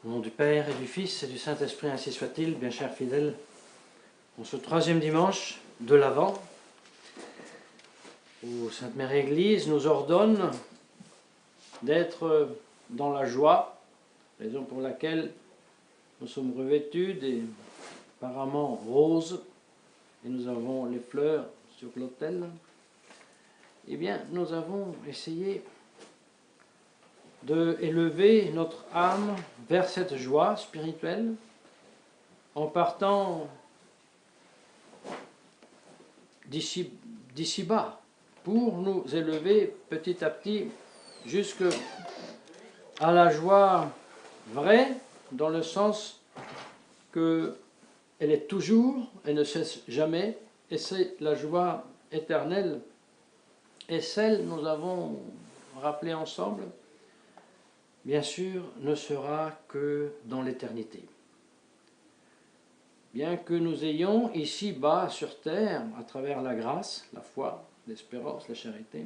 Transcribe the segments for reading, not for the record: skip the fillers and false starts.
Au nom du Père et du Fils et du Saint-Esprit, ainsi soit-il, bien chers fidèles, en ce troisième dimanche de l'Avent, où Sainte Mère Église nous ordonne d'être dans la joie, raison pour laquelle nous sommes revêtus des paraments roses et nous avons les fleurs sur l'autel. Eh bien, nous avons essayé d'élever notre âme vers cette joie spirituelle en partant d'ici bas pour nous élever petit à petit jusque à la joie vraie, dans le sens que elle est toujours, elle ne cesse jamais, et c'est la joie éternelle. Et celle, nous avons rappelé ensemble, bien sûr, ne sera que dans l'éternité. Bien que nous ayons ici-bas sur terre, à travers la grâce, la foi, l'espérance, la charité,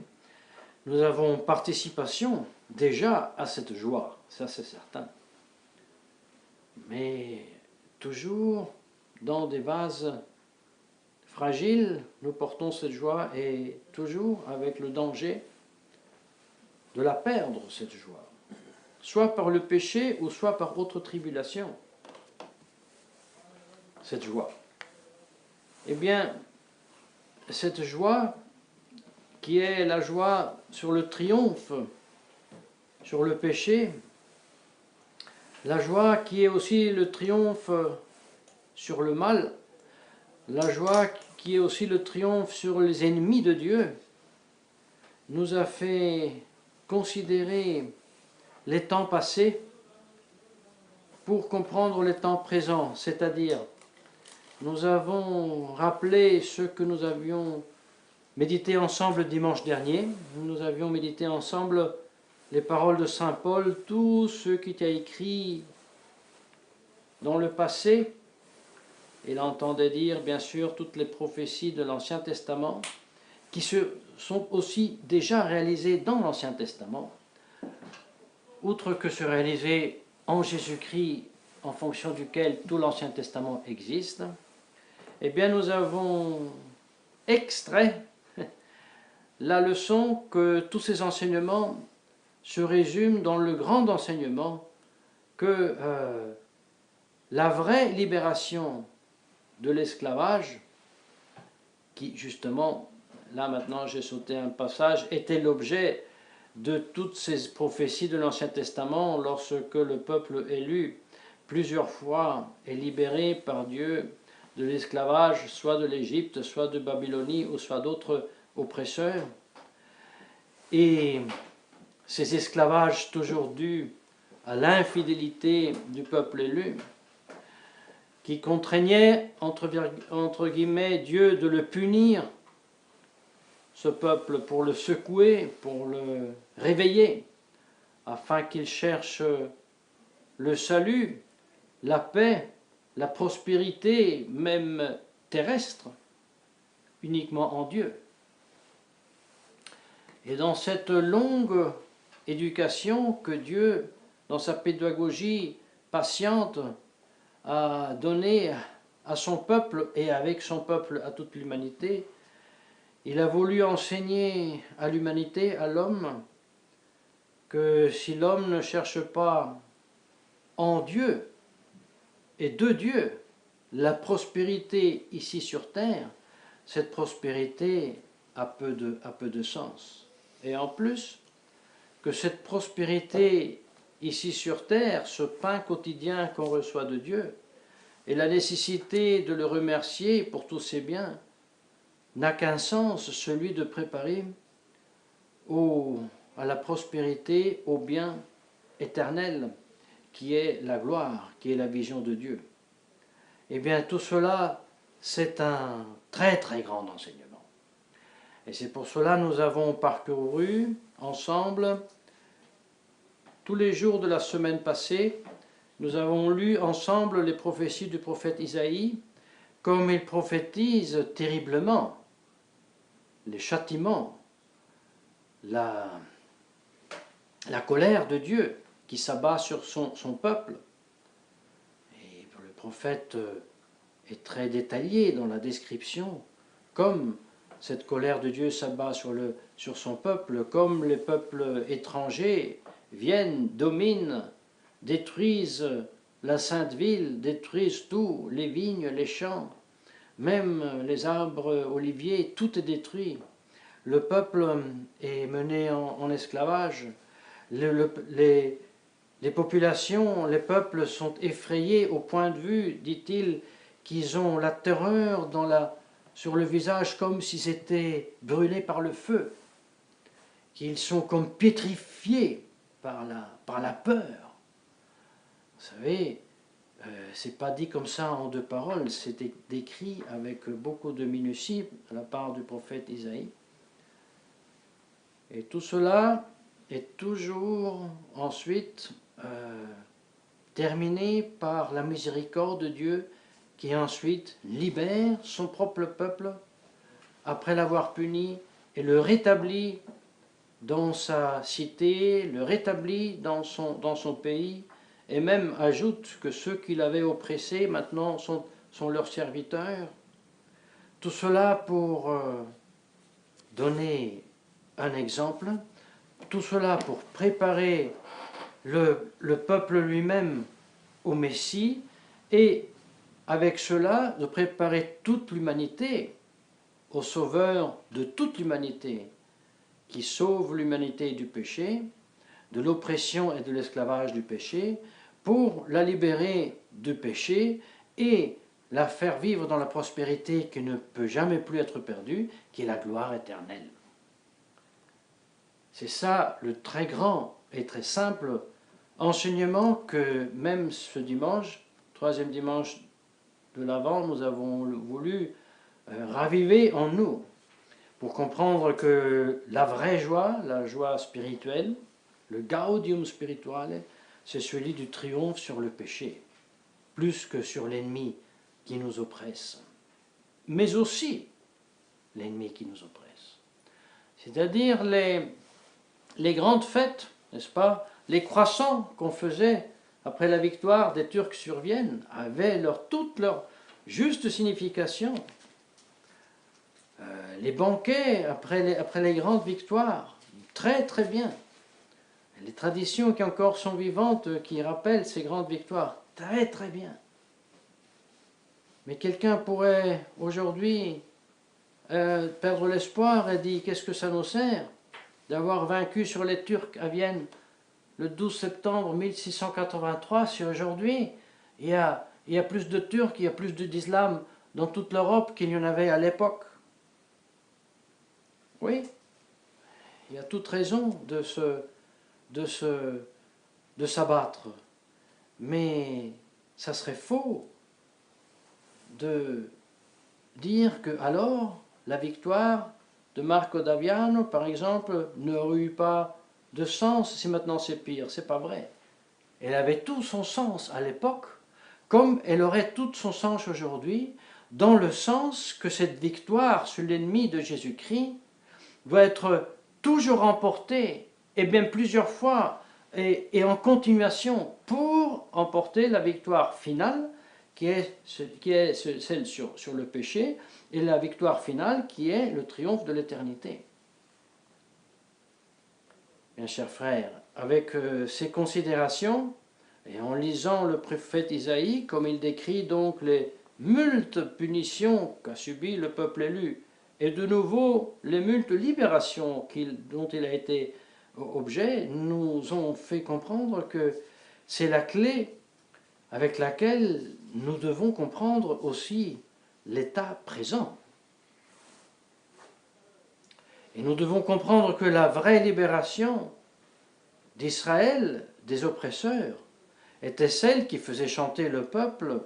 nous avons participation déjà à cette joie, ça c'est certain. Mais toujours dans des vases fragiles, nous portons cette joie et toujours avec le danger de la perdre, cette joie, soit par le péché ou soit par autre tribulation. Cette joie. Eh bien, cette joie qui est la joie sur le triomphe, sur le péché, la joie qui est aussi le triomphe sur le mal, la joie qui est aussi le triomphe sur les ennemis de Dieu, nous a fait considérer les temps passés pour comprendre les temps présents, c'est-à-dire nous avons rappelé ce que nous avions médité ensemble dimanche dernier. Nous avions médité ensemble les paroles de Saint Paul, tout ce qui a écrit dans le passé. Il entendait dire, bien sûr, toutes les prophéties de l'Ancien Testament, qui sont aussi déjà réalisées dans l'Ancien Testament, outre que se réaliser en Jésus-Christ, en fonction duquel tout l'Ancien Testament existe. Eh bien, nous avons extrait la leçon que tous ces enseignements se résument dans le grand enseignement que la vraie libération de l'esclavage, qui justement, là maintenant j'ai sauté un passage, était l'objet de toutes ces prophéties de l'Ancien Testament lorsque le peuple élu plusieurs fois est libéré par Dieu de l'esclavage, soit de l'Égypte, soit de Babylonie, ou soit d'autres oppresseurs. Et ces esclavages toujours dus à l'infidélité du peuple élu, qui contraignait, entre guillemets, Dieu de le punir, ce peuple, pour le secouer, pour le réveiller, afin qu'il cherche le salut, la paix, la prospérité, même terrestre, uniquement en Dieu. Et dans cette longue éducation que Dieu, dans sa pédagogie patiente, a donnée à son peuple et avec son peuple à toute l'humanité, il a voulu enseigner à l'humanité, à l'homme, que si l'homme ne cherche pas en Dieu et de Dieu la prospérité ici sur terre, cette prospérité a peu de sens. Et en plus, que cette prospérité ici sur terre, ce pain quotidien qu'on reçoit de Dieu, et la nécessité de le remercier pour tous ses biens, n'a qu'un sens, celui de préparer à la prospérité, au bien éternel, qui est la gloire, qui est la vision de Dieu. Eh bien, tout cela, c'est un très très grand enseignement. Et c'est pour cela que nous avons parcouru ensemble, tous les jours de la semaine passée, nous avons lu ensemble les prophéties du prophète Isaïe, comme il prophétise terriblement les châtiments, la colère de Dieu qui s'abat sur son peuple, prophète est très détaillé dans la description, comme cette colère de Dieu s'abat sur son peuple, comme les peuples étrangers viennent, dominent, détruisent la sainte ville, détruisent tout, les vignes, les champs, même les arbres oliviers, tout est détruit. Le peuple est mené en esclavage, les populations, les peuples sont effrayés au point de vue, dit-il, qu'ils ont la terreur sur le visage comme s'ils étaient brûlés par le feu, qu'ils sont comme pétrifiés par la peur. Vous savez, c'est pas dit comme ça en deux paroles, c'est décrit avec beaucoup de minutie de la part du prophète Isaïe. Et tout cela est toujours ensuite terminé par la miséricorde de Dieu qui ensuite libère son propre peuple après l'avoir puni et le rétablit dans sa cité, le rétablit dans son pays, et même ajoute que ceux qui l'avaient oppressé maintenant sont leurs serviteurs. Tout cela pour donner un exemple, tout cela pour préparer le peuple lui-même au Messie, et avec cela de préparer toute l'humanité au Sauveur de toute l'humanité, qui sauve l'humanité du péché, de l'oppression et de l'esclavage du péché, pour la libérer du péché et la faire vivre dans la prospérité qui ne peut jamais plus être perdue, qui est la gloire éternelle. C'est ça le très grand et très simple enseignement que même ce dimanche, troisième dimanche de l'Avent, nous avons voulu raviver en nous, pour comprendre que la vraie joie, la joie spirituelle, le gaudium spirituale, c'est celui du triomphe sur le péché, plus que sur l'ennemi qui nous oppresse, mais aussi l'ennemi qui nous oppresse. C'est-à-dire les grandes fêtes, n'est-ce pas, les croissants qu'on faisait après la victoire des Turcs sur Vienne avaient toute leur juste signification. Les banquets après les grandes victoires, très très bien. Les traditions qui encore sont vivantes, qui rappellent ces grandes victoires, très très bien. Mais quelqu'un pourrait aujourd'hui perdre l'espoir et dire qu'est-ce que ça nous sert d'avoir vaincu sur les Turcs à Vienne le 12 septembre 1683 si aujourd'hui il y a plus de Turcs, il y a plus d'islam dans toute l'Europe qu'il y en avait à l'époque. Oui, il y a toute raison de s'abattre. Mais ça serait faux de dire que alors la victoire de Marco d'Aviano, par exemple, n'aurait eu pas de sens si maintenant c'est pire. C'est pas vrai. Elle avait tout son sens à l'époque, comme elle aurait tout son sens aujourd'hui, dans le sens que cette victoire sur l'ennemi de Jésus-Christ doit être toujours remportée, et bien plusieurs fois, et en continuation, pour emporter la victoire finale, qui est celle sur le péché, et la victoire finale qui est le triomphe de l'éternité. Bien chers frères, avec ces considérations, et en lisant le prophète Isaïe, comme il décrit donc les multiples punitions qu'a subies le peuple élu, et de nouveau les multiples libérations dont il a été objet, nous ont fait comprendre que c'est la clé avec laquelle nous devons comprendre aussi l'état présent. Et nous devons comprendre que la vraie libération d'Israël, des oppresseurs, était celle qui faisait chanter le peuple,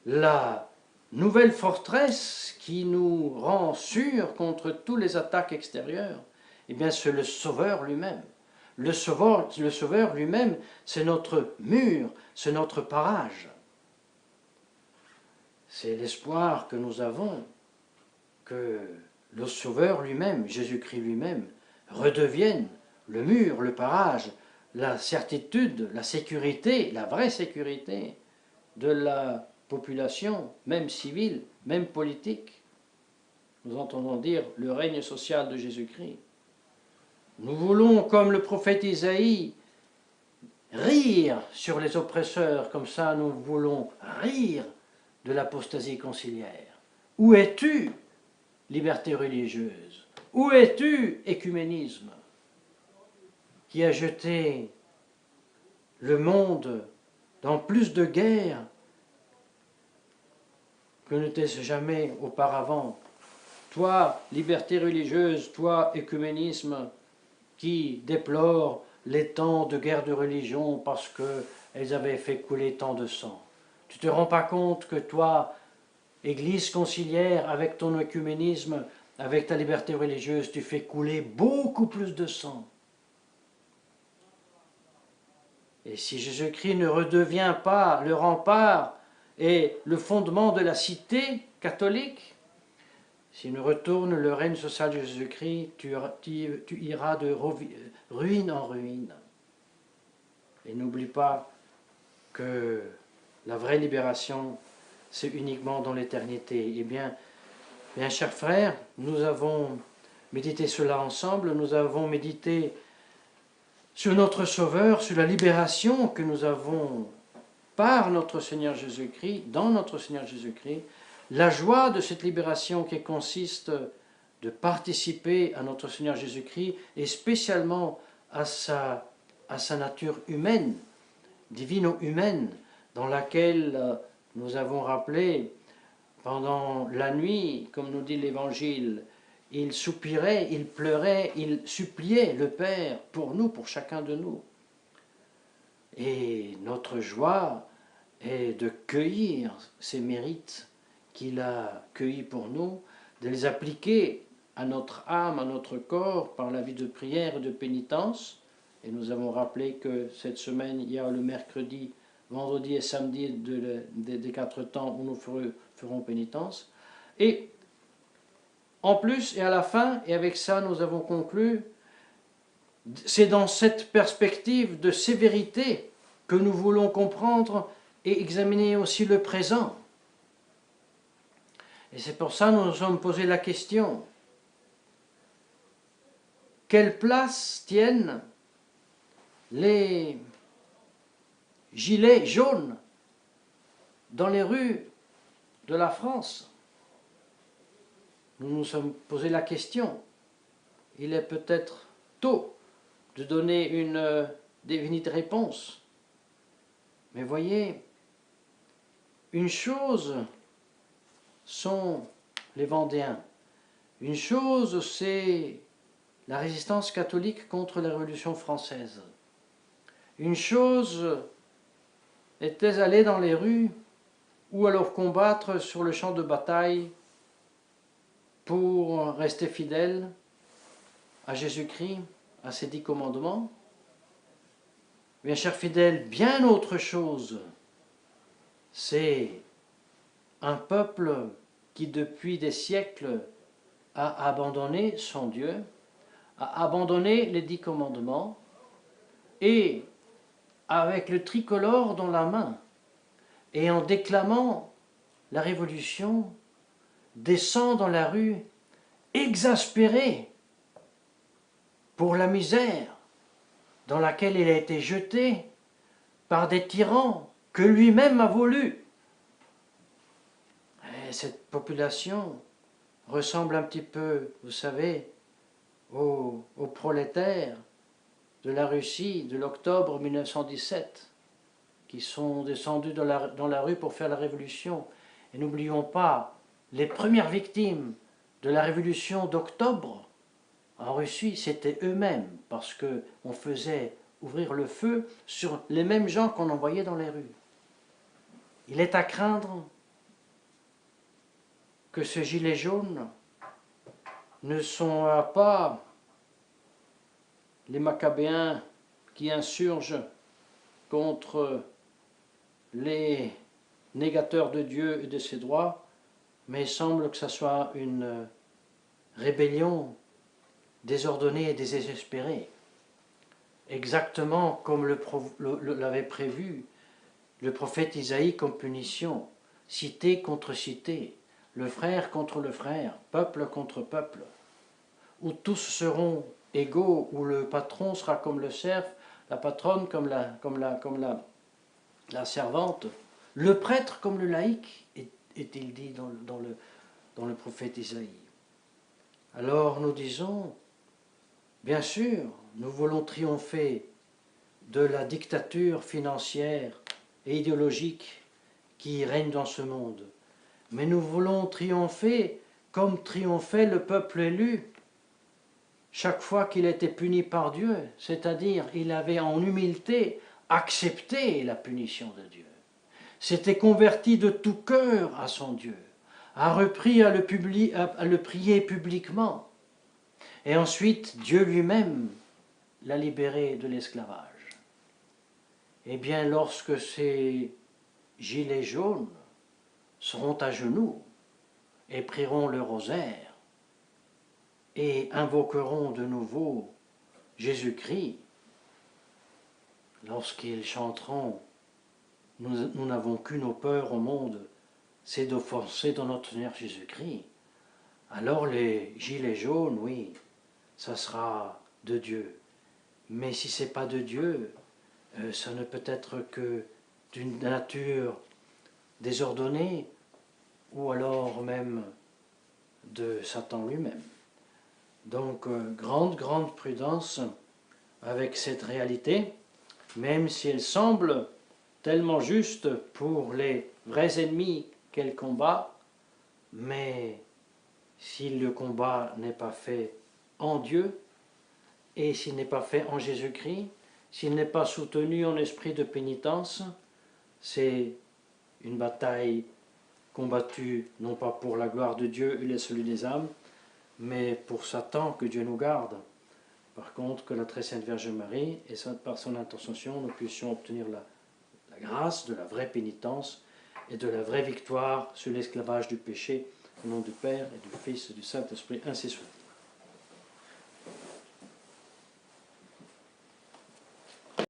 la nouvelle forteresse qui nous rend sûrs contre toutes les attaques extérieures. Eh bien, c'est le Sauveur lui-même. Le Sauveur lui-même, c'est notre mur, c'est notre parage. C'est l'espoir que nous avons que le Sauveur lui-même, Jésus-Christ lui-même, redevienne le mur, le parage, la certitude, la sécurité, la vraie sécurité de la population, même civile, même politique. Nous entendons dire le règne social de Jésus-Christ. Nous voulons, comme le prophète Isaïe, rire sur les oppresseurs, comme ça nous voulons rire de l'apostasie conciliaire. Où es-tu, liberté religieuse? Où es-tu, écuménisme, qui a jeté le monde dans plus de guerres que n'était jamais auparavant? Toi, liberté religieuse, toi, écuménisme, qui déplore les temps de guerre de religion parce qu'elles avaient fait couler tant de sang. Tu ne te rends pas compte que toi, Église conciliaire, avec ton œcuménisme, avec ta liberté religieuse, tu fais couler beaucoup plus de sang. Et si Jésus-Christ ne redevient pas le rempart et le fondement de la cité catholique, s'il ne retourne le règne social de Jésus-Christ, tu iras de ruine en ruine. Et n'oublie pas que la vraie libération, c'est uniquement dans l'éternité. Eh bien, chers frères, nous avons médité cela ensemble, nous avons médité sur notre Sauveur, sur la libération que nous avons par notre Seigneur Jésus-Christ, dans notre Seigneur Jésus-Christ, la joie de cette libération qui consiste de participer à notre Seigneur Jésus-Christ et spécialement à sa nature humaine, divino-humaine, dans laquelle nous avons rappelé pendant la nuit, comme nous dit l'Évangile, il soupirait, il pleurait, il suppliait le Père pour nous, pour chacun de nous. Et notre joie est de cueillir ces mérites qu'il a cueillis pour nous, de les appliquer à notre âme, à notre corps, par la vie de prière et de pénitence. Et nous avons rappelé que cette semaine, il y a le mercredi, vendredi et samedi des 4 temps où nous ferons pénitence. Et en plus, et à la fin, et avec ça nous avons conclu, c'est dans cette perspective de sévérité que nous voulons comprendre et examiner aussi le présent. Et c'est pour ça que nous nous sommes posé la question, quelle place tiennent les gilets jaunes dans les rues de la France? Nous nous sommes posé la question. Il est peut-être tôt de donner une définitive réponse. Mais voyez, une chose sont les Vendéens. Une chose, c'est la résistance catholique contre la Révolution française. Une chose était aller dans les rues ou alors combattre sur le champ de bataille pour rester fidèle à Jésus-Christ, à ses 10 commandements. Bien chers fidèles, bien autre chose, c'est un peuple qui depuis des siècles a abandonné son Dieu, a abandonné les 10 commandements et avec le tricolore dans la main et en déclamant la Révolution, descend dans la rue exaspéré pour la misère dans laquelle il a été jeté par des tyrans que lui-même a voulu. Et cette population ressemble un petit peu, vous savez, aux prolétaires de la Russie de l'octobre 1917, qui sont descendus dans la rue pour faire la révolution. Et n'oublions pas, les premières victimes de la révolution d'octobre en Russie, c'était eux-mêmes, parce qu'on faisait ouvrir le feu sur les mêmes gens qu'on envoyait dans les rues. Il est à craindre que ce gilet jaune ne soit pas les Maccabéens qui insurgent contre les négateurs de Dieu et de ses droits, mais il semble que ce soit une rébellion désordonnée et désespérée, exactement comme l'avait prévu le prophète Isaïe comme punition, cité contre cité, le frère contre le frère, peuple contre peuple, où tous seront égaux, où le patron sera comme le serf, la patronne comme la servante, le prêtre comme le laïc, est-il dit dans le prophète Isaïe. Alors nous disons, bien sûr, nous voulons triompher de la dictature financière et idéologique qui règne dans ce monde, mais nous voulons triompher comme triomphait le peuple élu chaque fois qu'il était puni par Dieu, c'est-à-dire il avait en humilité accepté la punition de Dieu, s'était converti de tout cœur à son Dieu, a repris à le prier publiquement, et ensuite Dieu lui-même l'a libéré de l'esclavage. Eh bien, lorsque ces gilets jaunes seront à genoux et prieront le rosaire, et invoqueront de nouveau Jésus-Christ, lorsqu'ils chanteront « Nous n'avons qu'une peur au monde, c'est d'offenser dans notre Seigneur Jésus-Christ », alors les gilets jaunes, oui, ça sera de Dieu. Mais si ce n'est pas de Dieu, ça ne peut être que d'une nature désordonnée, ou alors même de Satan lui-même. Donc, grande prudence avec cette réalité, même si elle semble tellement juste pour les vrais ennemis qu'elle combat, mais si le combat n'est pas fait en Dieu, et s'il n'est pas fait en Jésus-Christ, s'il n'est pas soutenu en esprit de pénitence, c'est une bataille combattue non pas pour la gloire de Dieu et le salut des âmes, mais pour Satan, que Dieu nous garde. Par contre, que la très sainte Vierge Marie, et par son intercession, nous puissions obtenir la grâce de la vraie pénitence et de la vraie victoire sur l'esclavage du péché, au nom du Père et du Fils et du Saint-Esprit, ainsi soit.